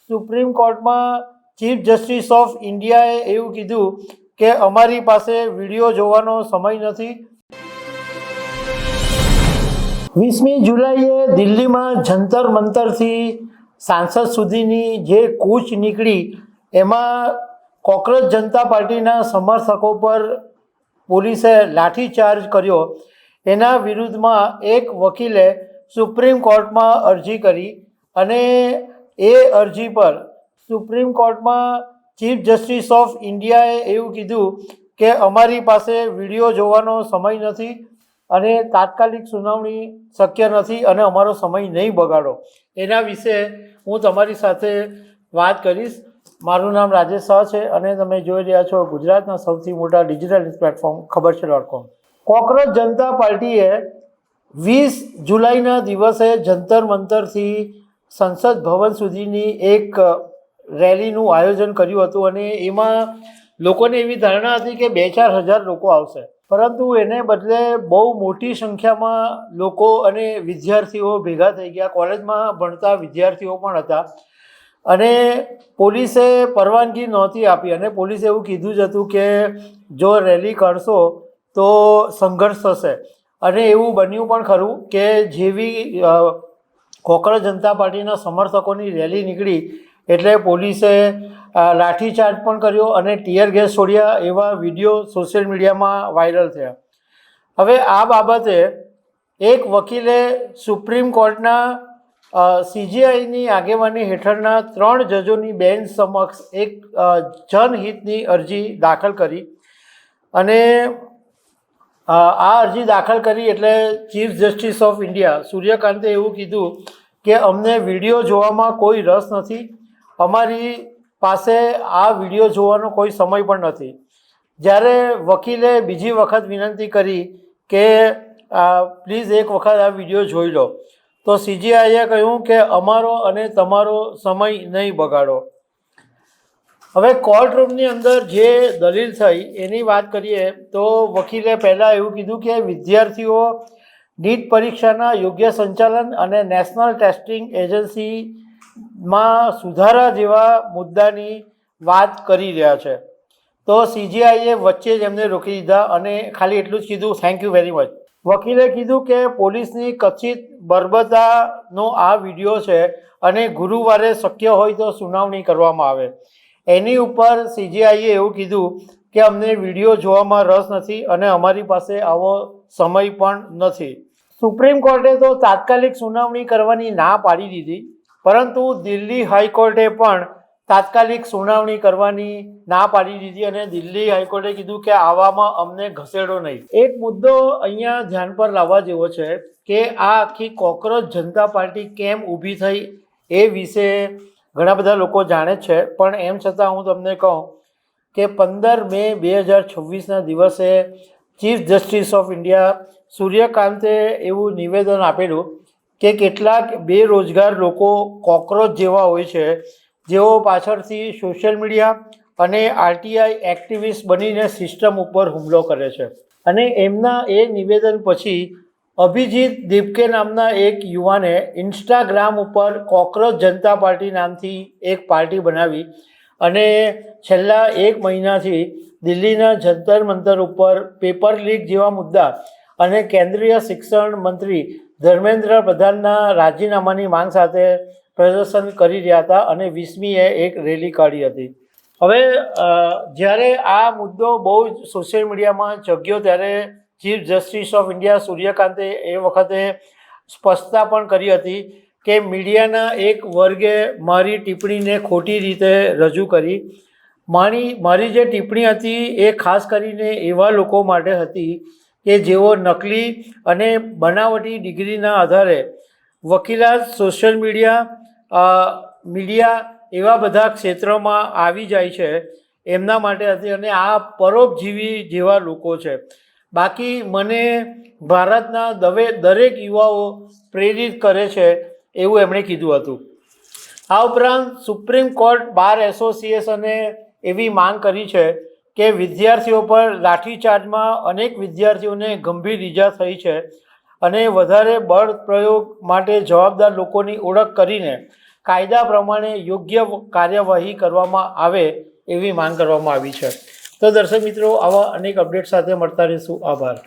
Supreme કોર્ટમાં chief justice of ઇન્ડિયાએ એવું કીધું કે અમારી પાસે વિડીયો જોવાનો સમય નથી। 20મી જુલાઈએ દિલ્હીમાં જંતર મંતરથી સાંસદ સુધીની જે કૂચ નીકળી એમાં કોકરોચ જનતા પાર્ટીના સમર્થકો પર પોલીસે લાઠીચાર્જ કર્યો। એના વિરુદ્ધમાં એક વકીલે સુપ્રીમ કોર્ટમાં અરજી કરી અને એ અરજી પર સુપ્રીમ કોર્ટમાં ચીફ જસ્ટિસ ઓફ ઇન્ડિયાએ એવું કીધું કે અમારી પાસે વિડીયો જોવાનો સમય નથી અને તાત્કાલિક સુનાવણી શક્ય નથી અને અમારો સમય નહીં બગાડો। એના વિશે હું તમારી સાથે વાત કરીશ। મારું નામ રાજેશ શાહ છે અને તમે જોઈ રહ્યા છો ગુજરાતના સૌથી મોટા ડિજિટલ પ્લેટફોર્મ ખબર છે.com। કોકરોચ જનતા પાર્ટીએ 20 જુલાઈના દિવસે જંતર મંતરથી સંસદ ભવન સુધીની એક રેલીનું આયોજન કર્યું હતું અને એમાં લોકોને એવી ધારણા હતી કે 2-4 હજાર લોકો આવશે, પરંતુ એને બદલે બહુ મોટી સંખ્યામાં લોકો અને વિદ્યાર્થીઓ ભેગા થઈ ગયા। કોલેજમાં ભણતા વિદ્યાર્થીઓ પણ હતા અને પોલીસે પરવાનગી નહોતી આપી અને પોલીસે એવું કીધું જ હતું કે જો રેલી કરશો તો સંઘર્ષ થશે અને એવું બન્યું પણ ખરું કે જેવી કોકરોચ જનતા પાર્ટીના સમર્થકોની રેલી નીકળી એટલે પોલીસે લાઠીચાર્જ પણ કર્યો અને ટીયર ગેસ છોડ્યા એવા વિડીયો સોશિયલ મીડિયામાં વાયરલ થયા। હવે આ બાબતે એક વકીલે સુપ્રીમ કોર્ટના CJIની આગેવાની હેઠળના 3 જજોની બેન્ચ સમક્ષ એક જનહિતની અરજી દાખલ કરી અને આ અરજી દાખલ કરી એટલે ચીફ જસ્ટિસ ઓફ ઇન્ડિયા સૂર્યકાંતે એવું કીધું કે અમને વિડીયો જોવામાં કોઈ રસ નથી, અમારી પાસે આ વિડીયો જોવાનો કોઈ સમય પણ નથી। જ્યારે વકીલે બીજી વખત વિનંતી કરી કે પ્લીઝ એક વખત આ વિડીયો જોઈ લો તો CJIએ કહ્યું કે અમારો અને તમારો સમય નહીં બગાડો। હવે કોર્ટ રૂમની અંદર જે દલીલ થઈ એની વાત કરીએ તો વકીલે પહેલાં એવું કીધું કે વિદ્યાર્થીઓ નીટ પરીક્ષાના યોગ્ય સંચાલન અને નેશનલ ટેસ્ટિંગ એજન્સીમાં સુધારા જેવા મુદ્દાની વાત કરી રહ્યા છે। તો CJIએ વચ્ચે જ એમને રોકી દીધા અને ખાલી એટલું જ કીધું થેન્ક યુ વેરી મચ। વકીલે કીધું કે પોલીસની કથિત બર્બરતાનો આ વિડીયો છે અને ગુરુવારે શક્ય હોય તો સુનાવણી કરવામાં આવે। એની ઉપર CJIએ એવું કીધું કે અમને વિડીયો જોવામાં રસ નથી અને અમારી પાસે આવો સમય પણ નથી। સુપ્રીમ કોર્ટે તો તાત્કાલિક સુનાવણી કરવાની ના પાડી દીધી, પરંતુ દિલ્હી હાઈકોર્ટે પણ તાત્કાલિક સુનાવણી કરવાની ના પાડી દીધી અને દિલ્હી હાઈકોર્ટે કીધું કે આવામાં અમને ઘસેડો નહીં। એક મુદ્દો અહીંયા ધ્યાન પર લાવવા જેવો છે કે આ આખી કોકરોચ જનતા પાર્ટી કેમ ઊભી થઈ એ વિશે ઘણા બધા લોકો જાણે જ છે, પણ એમ છતાં હું તમને કહું કે 15 મે 2026ના દિવસે ચીફ જસ્ટિસ ઓફ ઇન્ડિયા સૂર્યકાંતે એવું નિવેદન આપેલું કે કેટલાક બેરોજગાર લોકો કોકરોચ જેવા હોય છે જેઓ પાછળથી સોશિયલ મીડિયા અને RTI એક્ટિવિસ્ટ બનીને સિસ્ટમ ઉપર હુમલો કરે છે અને એમના એ નિવેદન પછી અભિજીત દીપકે નામના એક યુવાને ઇન્સ્ટાગ્રામ ઉપર કોકરોચ જનતા પાર્ટી નામથી એક પાર્ટી બનાવી અને છેલ્લા 1 મહિનાથી દિલ્હીના જંતર મંતર ઉપર પેપર લીક જેવા મુદ્દા અને કેન્દ્રીય શિક્ષણ મંત્રી ધર્મેન્દ્ર પ્રધાનના રાજીનામાની માંગ સાથે પ્રદર્શન કરી રહ્યા હતા અને 20મીએ એક રેલી કાઢી હતી। હવે જ્યારે આ મુદ્દો બહુ સોશિયલ મીડિયામાં જગ્યો ત્યારે ચીફ જસ્ટિસ ઓફ ઇન્ડિયા સૂર્યકાંતે એ વખતે સ્પષ્ટતા પણ કરી હતી કે મીડિયાના એક વર્ગે મારી ટિપ્પણીને ખોટી રીતે રજૂ કરી। મારી જે ટિપ્પણી હતી એ ખાસ કરીને એવા લોકો માટે હતી કે જેઓ નકલી અને બનાવટી ડિગ્રીના આધારે વકીલાત, સોશિયલ મીડિયા એવા બધા ક્ષેત્રોમાં આવી જાય છે એમના માટે હતી અને આ પરોપજીવી જેવા લોકો છે। બાકી મને ભારતના દરેક યુવાઓ પ્રેરિત કરે છે એવું એમણે કીધું હતું। આ ઉપરાંત સુપ્રીમ કોર્ટ બાર એસોસિએશને એવી માંગ કરી છે કે વિદ્યાર્થીઓ પર લાઠીચાર્જમાં અનેક વિદ્યાર્થીઓને ગંભીર ઈજા થઈ છે અને વધારે બળ પ્રયોગ માટે જવાબદાર લોકોની ઓળખ કરીને કાયદા પ્રમાણે યોગ્ય કાર્યવાહી કરવામાં આવે એવી માંગ કરવામાં આવી છે. તો દર્શક મિત્રો, આવા અનેક અપડેટ સાથે મળતા રહીશું. આભાર.